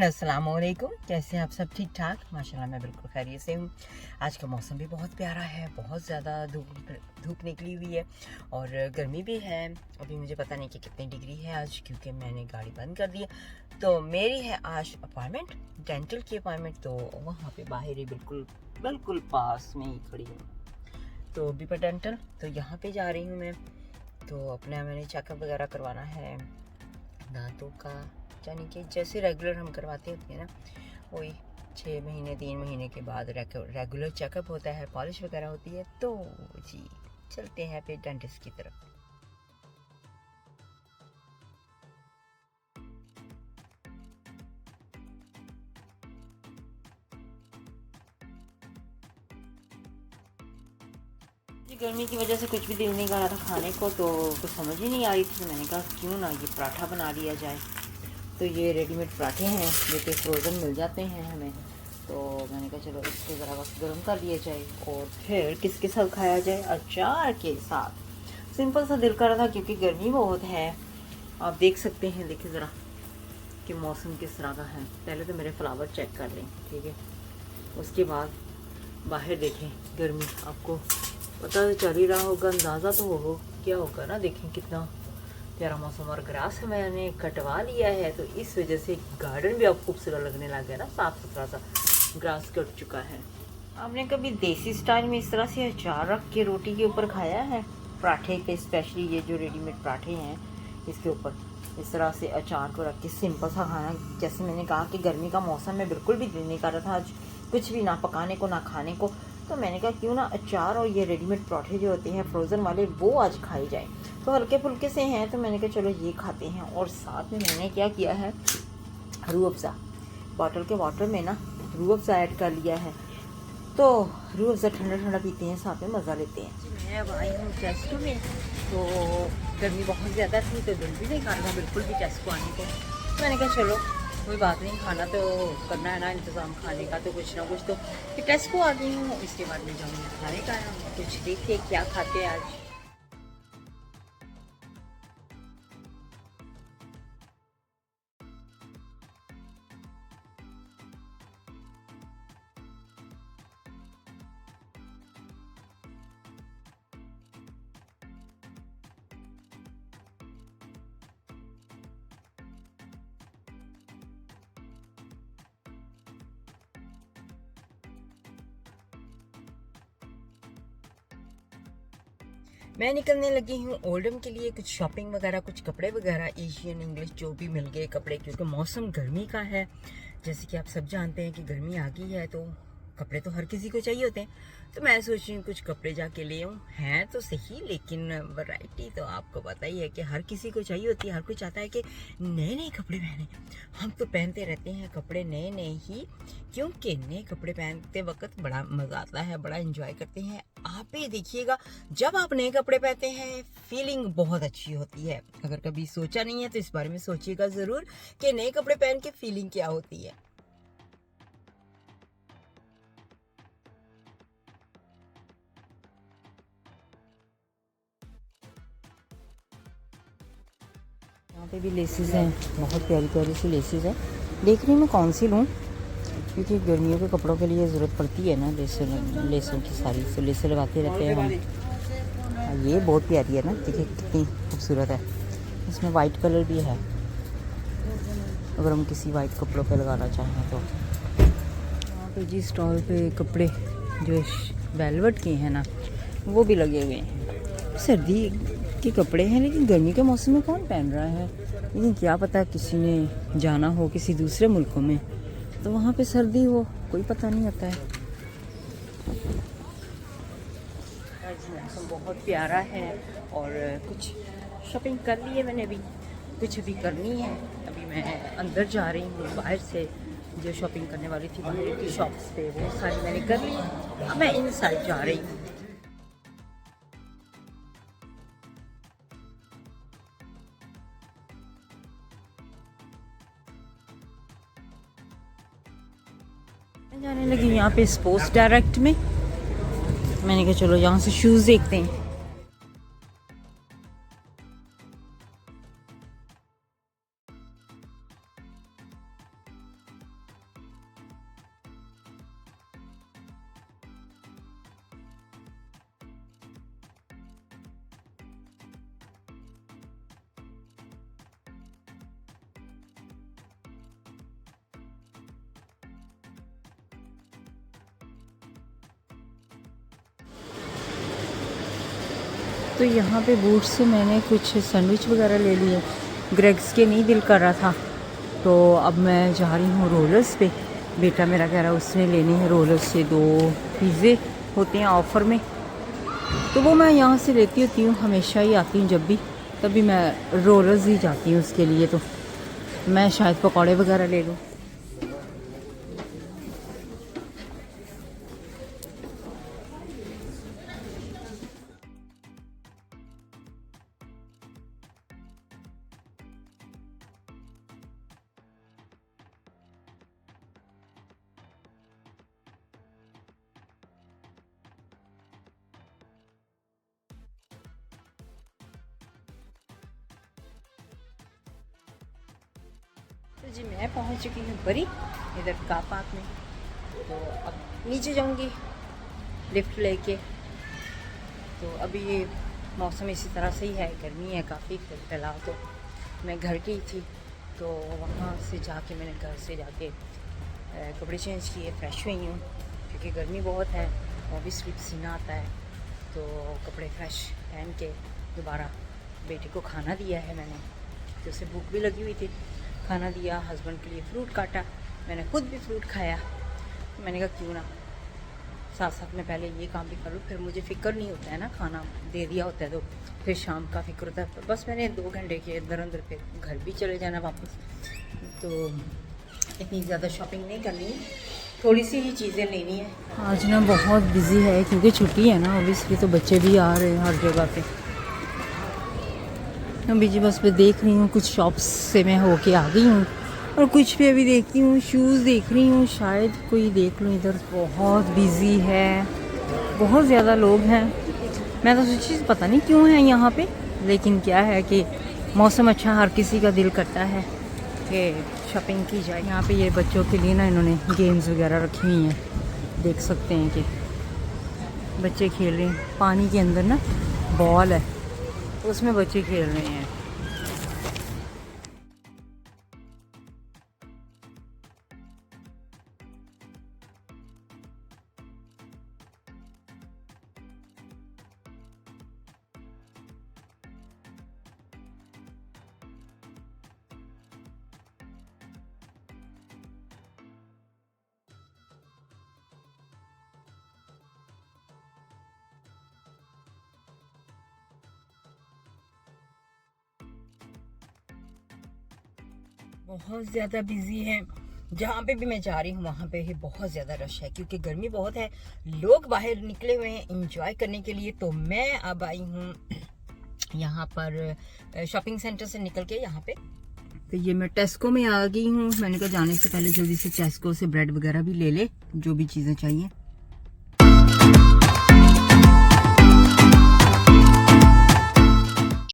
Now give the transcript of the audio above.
अस्सलाम वालेकुम। कैसे हैं आप सब? ठीक ठाक माशाल्लाह, मैं बिल्कुल खैरियत से हूँ। आज का मौसम भी बहुत प्यारा है, बहुत ज़्यादा धूप निकली हुई है और गर्मी भी है। अभी मुझे पता नहीं कि कितनी डिग्री है आज, क्योंकि मैंने गाड़ी बंद कर दी है। तो मेरी है आज अपॉइंटमेंट, डेंटल की अपॉइंटमेंट। तो वहाँ पे बाहर ही बिल्कुल बिल्कुल पास में ही खड़ी हूँ, तो बीपा डेंटल। तो यहाँ पे जा रही हूँ मैं। तो अपना मैंने चेकअप वगैरह करवाना है दांतों का, यानी कि जैसे रेगुलर हम करवाते होते हैं ना, वही 6 महीने 3 महीने के बाद रेगुलर चेकअप होता है, पॉलिश वगैरह होती है। तो जी चलते हैं फिर डेंटिस्ट की तरफ। जी गर्मी की वजह से कुछ भी दिल नहीं कर रहा था खाने को, तो कुछ समझ ही नहीं आ रही थी। तो मैंने कहा क्यों ना ये पराठा बना लिया जाए। तो ये रेडीमेड पराठे हैं जो कि फ्रोज़न मिल जाते हैं हमें। तो मैंने कहा चलो इसको ज़रा वक्त गर्म कर लिया जाए और फिर किसके साथ खाया जाए, अचार के साथ। सिंपल सा दिल कर रहा था क्योंकि गर्मी बहुत है। आप देख सकते हैं, देखिए ज़रा कि मौसम किस तरह का है। पहले तो मेरे फ्लावर चेक कर लें, ठीक है, उसके बाद बाहर देखें। गर्मी आपको पता तो चल ही रहा होगा, अंदाज़ा तो हो क्या होगा ना। देखें कितना प्यारा मौसम, और ग्रास मैंने कटवा लिया है तो इस वजह से गार्डन भी अब खूबसूरत लगने लग गया ना, साफ़ सुथरा सा ग्रास कट चुका है। आपने कभी देसी स्टाइल में इस तरह से अचार रख के रोटी के ऊपर खाया है? पराठे पे स्पेशली, ये जो रेडीमेड पराठे हैं इसके ऊपर इस तरह से अचार को रख के सिंपल सा खाना। जैसे मैंने कहा कि गर्मी का मौसम में बिल्कुल भी दिल नहीं कर रहा था आज कुछ भी, ना पकाने को ना खाने को। तो मैंने कहा क्यों ना अचार और ये रेडीमेड पराठे जो होते हैं फ्रोज़न वाले, वो आज खाए जाए। तो हल्के फुल्के से हैं, तो मैंने कहा चलो ये खाते हैं। और साथ में मैंने क्या किया है, रूह अफ़ज़ा बॉटल के वाटर में ना रूह अफ़ज़ा ऐड कर लिया है। तो रूह अफ़ज़ा ठंडा ठंडा पीते हैं, साथ में मज़ा लेते हैं। मैं अब आई हूँ टेस्ट में। तो गर्मी बहुत ज़्यादा थी तो दिल भी नहीं कर रहा बिल्कुल भी टेस्ट को आने को। तो मैंने कहा चलो कोई बात नहीं, खाना तो करना है ना इंतज़ाम खाने का, तो कुछ ना कुछ तो फिर टेस्ट को आ गई हूँ। इसके बाद में जाऊँगी खाने का, कुछ देखिए क्या खाते हैं आज। मैं निकलने लगी हूँ ओल्डम के लिए, कुछ शॉपिंग वगैरह, कुछ कपड़े वगैरह, एशियन इंग्लिश जो भी मिल गए कपड़े, क्योंकि मौसम गर्मी का है। जैसे कि आप सब जानते हैं कि गर्मी आ गई है, तो कपड़े तो हर किसी को चाहिए होते हैं। तो मैं सोच रही हूँ कुछ कपड़े जाके ले आऊँ। हैं तो सही, लेकिन वैरायटी तो आपको पता ही है कि हर किसी को चाहिए होती है। हर कोई चाहता है कि नए नए कपड़े पहने। हम तो पहनते रहते हैं कपड़े नए नए ही, क्योंकि नए कपड़े पहनते वक्त बड़ा मज़ा आता है, बड़ा इंजॉय करते हैं। आप ही देखिएगा, जब आप नए कपड़े पहनते हैं फीलिंग बहुत अच्छी होती है। अगर कभी सोचा नहीं है तो इस बारे में सोचिएगा ज़रूर कि नए कपड़े पहन के फीलिंग क्या होती है। यहाँ पे भी लेसेस हैं, बहुत प्यारी प्यारी सी लेसेस हैं। देख रही हूँ कौन सी लूँ, क्योंकि गर्मियों के कपड़ों के लिए ज़रूरत पड़ती है ना लेसों की सारी। तो लेसें लगाते रहते हैं हम। ये बहुत प्यारी है ना, देखिए कितनी खूबसूरत है। इसमें वाइट कलर भी है, अगर हम किसी वाइट कपड़ों पे लगाना चाहें तो। यहाँ पे जी स्टॉल पे कपड़े जो वेलवेट के हैं ना, वो भी लगे हुए हैं। सर्दी के कपड़े हैं, लेकिन गर्मी के मौसम में कौन पहन रहा है। लेकिन क्या पता किसी ने जाना हो किसी दूसरे मुल्कों में, तो वहाँ पे सर्दी हो, कोई पता नहीं होता है। आज मौसम बहुत प्यारा है और कुछ शॉपिंग कर ली है मैंने, अभी कुछ अभी करनी है। अभी मैं अंदर जा रही हूँ, बाहर से जो शॉपिंग करने वाली थी बाहर की शॉप्स पे, वो सारी मैंने कर ली। अब मैं इन साइड जा रही हूँ। मैं जाने लगी यहाँ पे स्पोर्ट्स डायरेक्ट में। मैंने कहा चलो यहाँ से शूज़ देखते हैं। तो यहाँ पे बूट्स से मैंने कुछ सैंडविच वगैरह ले लिए। ग्रेग्स के नहीं दिल कर रहा था, तो अब मैं जा रही हूँ रोलर्स पे। बेटा मेरा कह रहा है उसने लेने हैं रोलर्स से। 2 पिज़्ज़े होते हैं ऑफ़र में, तो वो मैं यहाँ से लेती होती हूँ, हमेशा ही आती हूँ जब भी, तभी मैं रोलर्स ही जाती हूँ उसके लिए। तो मैं शायद पकौड़े वगैरह ले लूँ। तो जी मैं पहुंच चुकी हूँ बरी, इधर कार पार्क में। तो अब नीचे जाऊंगी लिफ्ट लेके। तो अभी ये मौसम इसी तरह से ही है, गर्मी है काफ़ी फिलहाल। तो मैं घर की थी, तो वहाँ से जाके मैंने घर से जाके कपड़े चेंज किए, फ्रेश हुई हूँ क्योंकि गर्मी बहुत है, ऑब्वियसली पसीना आता है। तो कपड़े फ्रेश पहन के दोबारा बेटे को खाना दिया है मैंने, तो उसे भूख भी लगी हुई थी। खाना दिया, हस्बैंड के लिए फ़्रूट काटा, मैंने खुद भी फ्रूट खाया। मैंने कहा क्यों ना साथ साथ में पहले ये काम भी कर लूँ, फिर मुझे फ़िक्र नहीं होता है ना, खाना दे दिया होता है तो फिर शाम का फ़िक्र होता है। बस मैंने 2 घंटे के अंदर अंदर फिर घर भी चले जाना वापस। तो इतनी ज़्यादा शॉपिंग नहीं करनी है, थोड़ी सी ही चीज़ें लेनी है। आज ना बहुत बिजी है क्योंकि छुट्टी है ना, ऑब्वियसली तो बच्चे भी आ रहे हैं हर जगह पे। अभी जी बस मैं देख रही हूँ, कुछ शॉप्स से मैं होके आ गई हूँ और कुछ पे अभी देखती हूँ, शूज़ देख रही हूँ, शायद कोई देख लूँ। इधर बहुत बिजी है, बहुत ज़्यादा लोग हैं। मैं तो सोची पता नहीं क्यों है यहाँ पे, लेकिन क्या है कि मौसम अच्छा, हर किसी का दिल करता है कि शॉपिंग की जाए। यहाँ पे ये बच्चों के लिए ना इन्होंने गेम्स वगैरह रखी हुई हैं, देख सकते हैं कि बच्चे खेल रहे हैं। पानी के अंदर ना बॉल है, उसमें बच्चे खेल रहे हैं। बहुत ज़्यादा बिजी है, जहाँ पे भी मैं जा रही हूँ वहाँ पे ही बहुत ज़्यादा रश है क्योंकि गर्मी बहुत है। लोग बाहर निकले हुए हैं एंजॉय करने के लिए। तो मैं अब आई हूँ यहाँ पर शॉपिंग सेंटर से निकल के यहाँ पे। तो ये मैं टेस्को में आ गई हूँ। मैंने कहा जाने से पहले जल्दी से टेस्को से ब्रेड वगैरह भी ले ले, जो भी चीज़ें चाहिए।